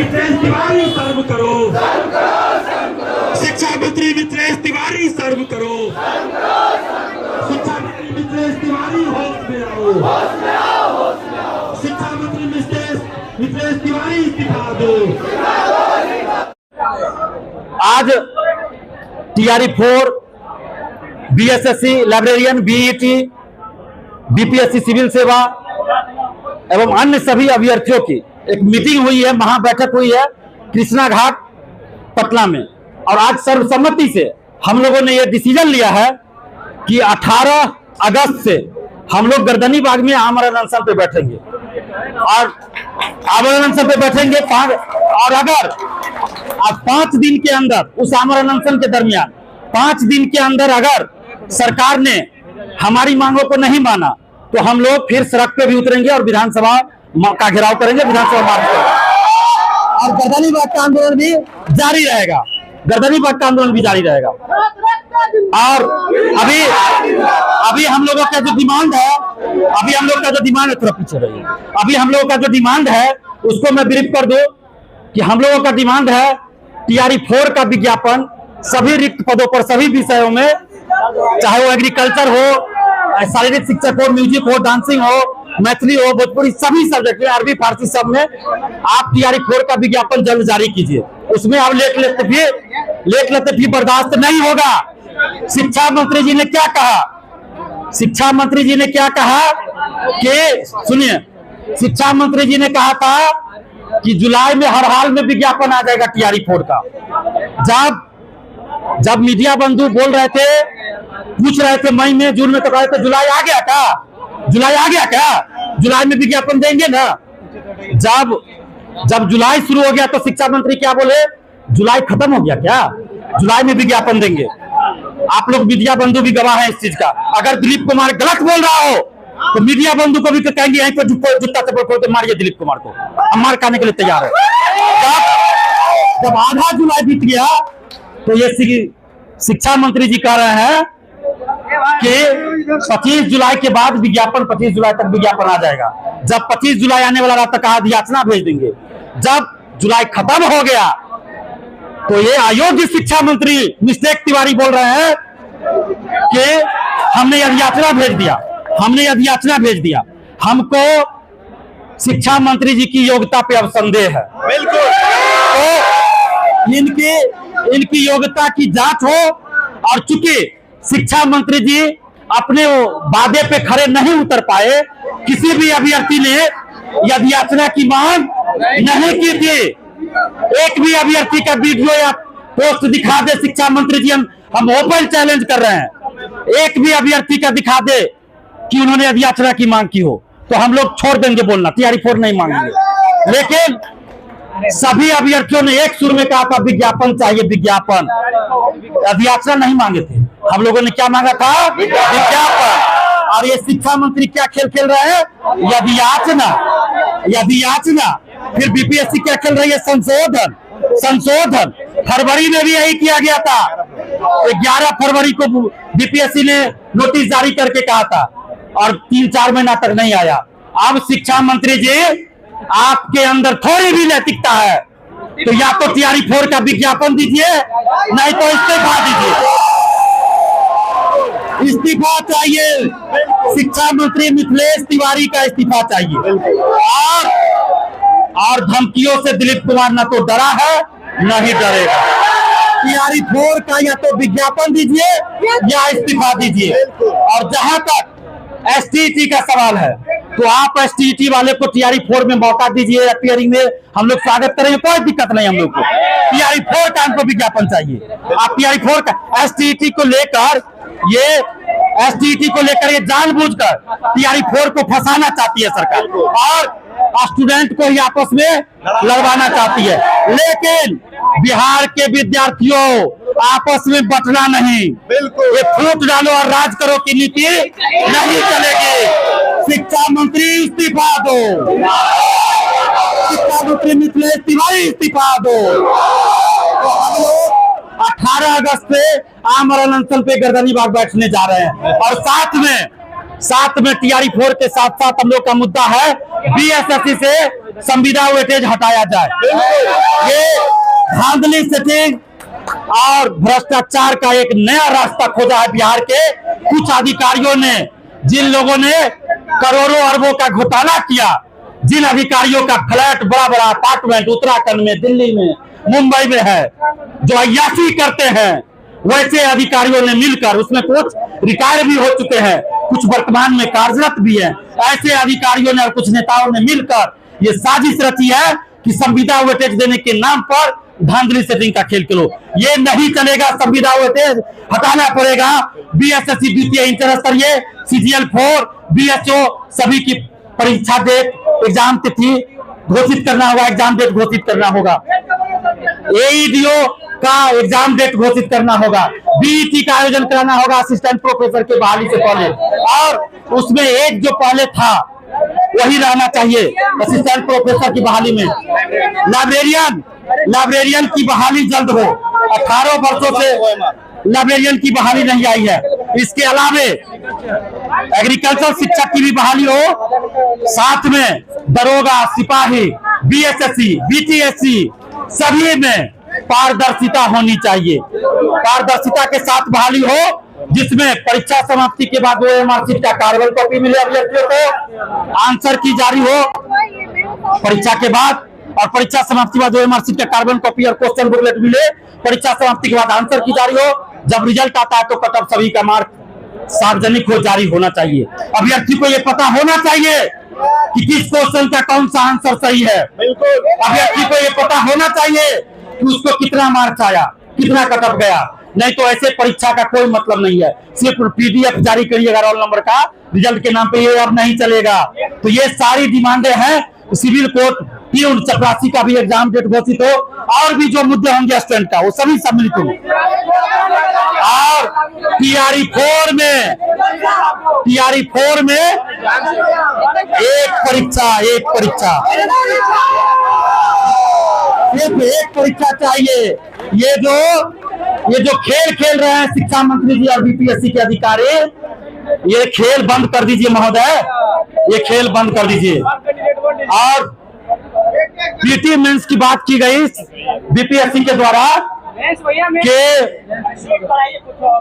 मिथिलेश तिवारी सर्व करो, शिक्षा मंत्री मिथिलेश तिवारी सर्व करो, शिक्षा मंत्री मिथिलेश तिवारी होश में आओ, शिक्षा मंत्री मिथिलेश तिवारी इस्तीफा दो। आज TRE-4 BSSC librarian, BET, BPSC civil सेवा एवं अन्य सभी अभ्यर्थियों की एक मीटिंग हुई है, महाबैठक हुई है कृष्णा घाट पटना में। और आज सर्वसम्मति से हम लोगों ने यह डिसीजन लिया है कि 18 अगस्त से हम लोग गर्दनी बाग में आमरण अनशन पे बैठेंगे और आमरण अनशन पे बैठेंगे। और अगर आज 5 दिन के अंदर, उस आमरण अनशन के दरमियान 5 दिन के अंदर अगर सरकार ने हमारी मांगों को नहीं माना तो हम लोग फिर सड़क पे भी उतरेंगे और विधानसभा का घेराव करेंगे, विधानसभा मार्च करेंगे और गर्दनी बाग का आंदोलन भी जारी रहेगा, गर्दनी बाग का आंदोलन भी जारी रहेगा। और अभी हम लोगों का जो डिमांड है, थोड़ा पीछे रहिए, अभी हम लोगों का जो डिमांड है उसको मैं ब्रीफ कर दूं कि हम लोगों का डिमांड है TRE-4 का विज्ञापन सभी रिक्त पदों पर, सभी विषयों में, चाहे वो एग्रीकल्चर हो, शारीरिक शिक्षक हो, म्यूजिक हो, डांसिंग हो, मैथिली हो, भोजपुरी, सभी सब्जेक्ट में, अरबी फारसी सब में आप TRE-4 का विज्ञापन जल्द जारी कीजिए। उसमें आप लेट लेते भी बर्दाश्त नहीं होगा। शिक्षा मंत्री जी ने क्या कहा, शिक्षा मंत्री जी ने क्या कहा कि सुनिए, शिक्षा मंत्री जी ने कहा था कि जुलाई में हर हाल में विज्ञापन आ जाएगा TRE-4 का। जब मीडिया बंधु बोल रहे थे, पूछ रहे थे मई में, जून में, तो कहे थे जुलाई आ गया क्या, जुलाई आ गया क्या, जुलाई में विज्ञापन देंगे ना। जब जुलाई शुरू हो गया तो शिक्षा मंत्री क्या बोले, जुलाई खत्म हो गया क्या, जुलाई में विज्ञापन देंगे। आप लोग मीडिया बंधु भी गवाह है इस चीज का। अगर दिलीप कुमार गलत बोल रहा हो तो मीडिया बंधु को भी कहेंगे यहीं पर जूता चप्पल खोल के मारिए दिलीप कुमार को, हम मार खाने के लिए तैयार है। जब आधा जुलाई बीत गया तो ये शिक्षा मंत्री जी कह रहे हैं कि 25 जुलाई के बाद विज्ञापन, 25 जुलाई तक विज्ञापन आ जाएगा। जब 25 जुलाई आने वाला रहा तक याचना भेज देंगे। जब जुलाई खत्म हो गया तो ये अयोग्य शिक्षा मंत्री मिथिलेश तिवारी बोल रहे हैं कि हमने याचना भेज दिया, हमने याचना भेज दिया। हमको शिक्षा मंत्री जी की योग्यता पे अब संदेह है। बिल्कुल, तो इनकी योग्यता की जांच हो। और चूंकि शिक्षा मंत्री जी अपने वादे पे खड़े नहीं उतर पाए, किसी भी अभ्यर्थी ने यदि याचना की मांग नहीं की थी, एक भी अभ्यर्थी का वीडियो या पोस्ट दिखा दे शिक्षा मंत्री जी, हम ओपन चैलेंज कर रहे हैं, एक भी अभ्यर्थी का दिखा दे कि उन्होंने यदि याचना की मांग की हो तो हम लोग छोड़ देंगे बोलना, TRE-4 नहीं मांगेंगे। लेकिन सभी अभ्यर्थियों ने एक सुर में कहा था विज्ञापन चाहिए, विज्ञापन, यदि याचना नहीं मांगे थे। हम लोगों ने क्या मांगा था, विज्ञापन। और ये शिक्षा मंत्री क्या खेल खेल रहे हैं, यदि याचना, फिर BPSC क्या खेल रही है, संशोधन। फरवरी में भी यही किया गया था, 11 फरवरी को BPSC ने नोटिस जारी करके कहा था और 3-4 महीना तक नहीं आया। अब शिक्षा मंत्री जी, आपके अंदर थोड़ी भी नैतिकता है तो या तो TRE-4 का विज्ञापन दीजिए, नहीं तो इस्तीफा दीजिए। इस्तीफा चाहिए, शिक्षा मंत्री मिथिलेश तिवारी का इस्तीफा चाहिए। और धमकियों से दिलीप कुमार न तो डरा है न ही डरेगा। TRE-4 का या तो विज्ञापन दीजिए या इस्तीफा दीजिए। और जहां तक STET का सवाल है तो आप STET वाले को TRE-4 में मौका दीजिए, अपीयरिंग में हम लोग स्वागत करेंगे, कोई दिक्कत नहीं। हम लोग को TRE-4 का हमको विज्ञापन चाहिए। आप TRE-4 का STET को लेकर ये जानबूझकर TRE-4 को फंसाना चाहती है सरकार और स्टूडेंट को ही आपस में लड़वाना चाहती है। लेकिन बिहार के विद्यार्थियों, आपस में बटना नहीं, बिल्कुल, ये फूट डालो और राज करो की नीति नहीं चलेगी। शिक्षा मंत्री इस्तीफा दो, शिक्षा मंत्री मिथिलेश तिवारी इस्तीफा दो। तो हम लोग 18 अगस्त से आमरण अनशन पे गर्दनी बाग बैठने जा रहे हैं। और साथ में TRE-4 के साथ साथ हम लोग का मुद्दा है BSSC से संविदा वेटेज हटाया जाए। ये धांधली सेटिंग और भ्रष्टाचार का एक नया रास्ता खोजा है बिहार के कुछ अधिकारियों ने। जिन लोगों ने करोड़ों अरबों का घोटाला किया, जिन अधिकारियों का फ्लैट, बड़ा बड़ा अपार्टमेंट उत्तराखंड में, दिल्ली में, मुंबई में है, जो अय्याशी करते हैं, वैसे अधिकारियों ने मिलकर, उसमें कुछ रिटायर भी हो चुके हैं, कुछ वर्तमान में कार्यरत भी हैं, ऐसे अधिकारियों ने और कुछ नेताओं ने मिलकर ये साजिश रची है कि संविदा वेटेज देने के नाम पर धांधली सेटिंग का खेल खेलो। ये नहीं चलेगा, संविदा वेटेज हटाना पड़ेगा। बीएसएससी द्वितीय इंटर स्तरीय, CGL 4, BHO सभी की परीक्षा डेट, एग्जाम तिथि घोषित करना होगा, एग्जाम डेट घोषित करना होगा। AEDO का एग्जाम डेट घोषित करना होगा। BET का आयोजन कराना होगा असिस्टेंट प्रोफेसर के बहाली से पहले, और उसमें एक जो पहले था वही रहना चाहिए असिस्टेंट प्रोफेसर की बहाली में। लाइब्रेरियन की बहाली जल्द हो। 18 वर्षों से लाइब्रेरियन की बहाली नहीं आई है। इसके अलावे एग्रीकल्चर शिक्षक की भी बहाली हो, साथ में दरोगा, सिपाही, BSSC, BTSC सभी में पारदर्शिता होनी चाहिए। पारदर्शिता के साथ बहाली हो, जिसमें परीक्षा समाप्ति के बाद OMR शीट का कार्बन कॉपी मिले अभ्यर्थियों को, आंसर की जारी हो परीक्षा के बाद, और परीक्षा समाप्ति के बाद OMR शीट का कार्बन कॉपी और क्वेश्चन बुकलेट मिले, परीक्षा समाप्ति के बाद आंसर की जारी हो। जब रिजल्ट आता है तो कट ऑफ सभी का मार्क सार्वजनिक हो, जारी होना चाहिए। अभ्यर्थी को ये पता होना चाहिए कि किस क्वेश्चन का कौन सा आंसर सही है। अभ्यर्थी को ये पता होना चाहिए कि उसको कितना मार्क्स आया, कितना कट ऑफ गया। नहीं तो ऐसे परीक्षा का कोई मतलब नहीं है। सिर्फ PDF जारी करिएगा रोल नंबर का, रिजल्ट के नाम पे ये अब नहीं चलेगा। तो ये सारी डिमांडें हैं। सिविल कोर्ट, प्यून, चपरासी का भी एग्जाम डेट घोषित हो, और भी जो मुद्दे होंगे स्टूडेंट का वो सभी सम्मिलित होंगे। और TRE 4 में एक परीक्षा सिर्फ एक परीक्षा चाहिए। ये जो खेल खेल रहे हैं शिक्षा मंत्री जी और BPSC के अधिकारी, ये खेल बंद कर दीजिए महोदय, ये खेल बंद कर दीजिए। और PT मेंस की बात की गई BPSC के द्वारा के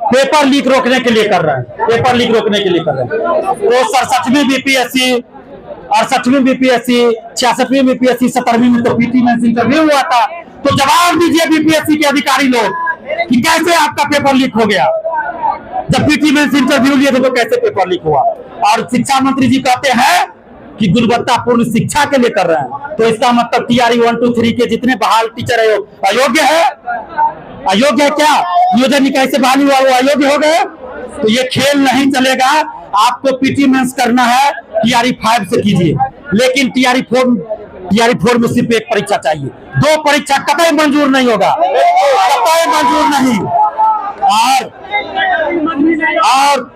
पेपर लीक रोकने के लिए कर रहे हैं, पेपर लीक रोकने के लिए कर रहे हैं। तो 67वीं BPSC, 68वीं BPSC, 66वीं BPSC, 17वीं में तो PT मेंस इंटरव्यू हुआ था। तो जवाब दीजिए BPSC के अधिकारी लोग कि कैसे आपका पेपर लीक हो गया। जब PT मेंस इंटरव्यू लिए थे तो कैसे पेपर लीक हुआ। और शिक्षा मंत्री जी कहते हैं कि गुणवत्तापूर्ण शिक्षा के लिए कर रहे हैं, तो इसका मतलब TRE 1, 2, 3 के जितने बहाल टीचर है वो अयोग्य है। अयोग्य है क्या? नियोजन निकाय से बहाली हुआ वो अयोग्य हो गए। तो ये खेल नहीं चलेगा। आपको PT मेंस करना है TRE 5 से कीजिए, लेकिन TRE 4 में सिर्फ एक परीक्षा चाहिए। 2 परीक्षा कतई मंजूर नहीं होगा, कतई मंजूर नहीं। और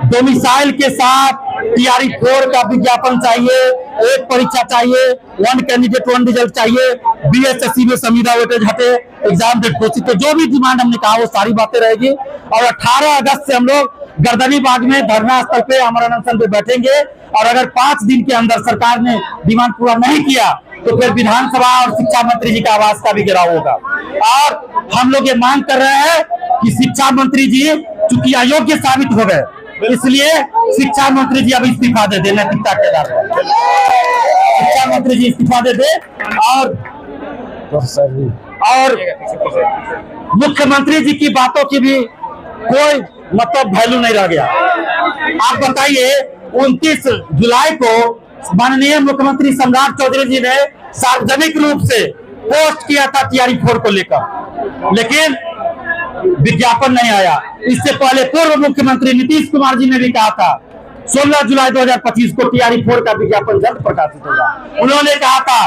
डोमिसाइल के साथ TRE 4 का विज्ञापन चाहिए, एक परीक्षा चाहिए, 1 कैंडिडेट 1 रिजल्ट चाहिए, BSSC में संविदा वेटेज हटे, एग्जाम डेट घोषित। तो जो भी डिमांड हमने कहा वो सारी बातें रहेगी। और 18 अगस्त से हम लोग गर्दनी बाग में धरना स्थल पे आमरण अनशन पे बैठेंगे, और अगर 5 दिन के अंदर सरकार ने डिमांड पूरा नहीं किया तो फिर विधानसभा और शिक्षा मंत्री जी का आवास का भी घेराव होगा। और हम लोग ये मांग कर रहे हैं कि शिक्षा मंत्री जी चूंकि अयोग्य साबित हो गए, इसलिए शिक्षा मंत्री जी अब इस्तीफा दे दे, नैतिकता के आधार पर शिक्षा मंत्री जी इस्तीफा दे दे। और मुख्यमंत्री जी की बातों की भी कोई मतलब वैल्यू नहीं रह गया। आप बताइए, 29 जुलाई को माननीय मुख्यमंत्री सम्राट चौधरी जी ने सार्वजनिक रूप से पोस्ट किया था TRE 4 को लेकर, लेकिन विज्ञापन नहीं आया। इससे पहले पूर्व मुख्यमंत्री नीतीश कुमार जी ने भी कहा था 16 जुलाई 2025 को TRE 4 का विज्ञापन जल्द प्रकाशित होगा। उन्होंने कहा था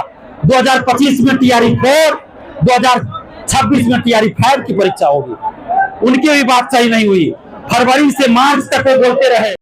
2025 में TRE 4, 2026 में TRE 5 की परीक्षा होगी। उनकी भी बात सही नहीं हुई। फरवरी से मार्च तक वो बोलते रहे।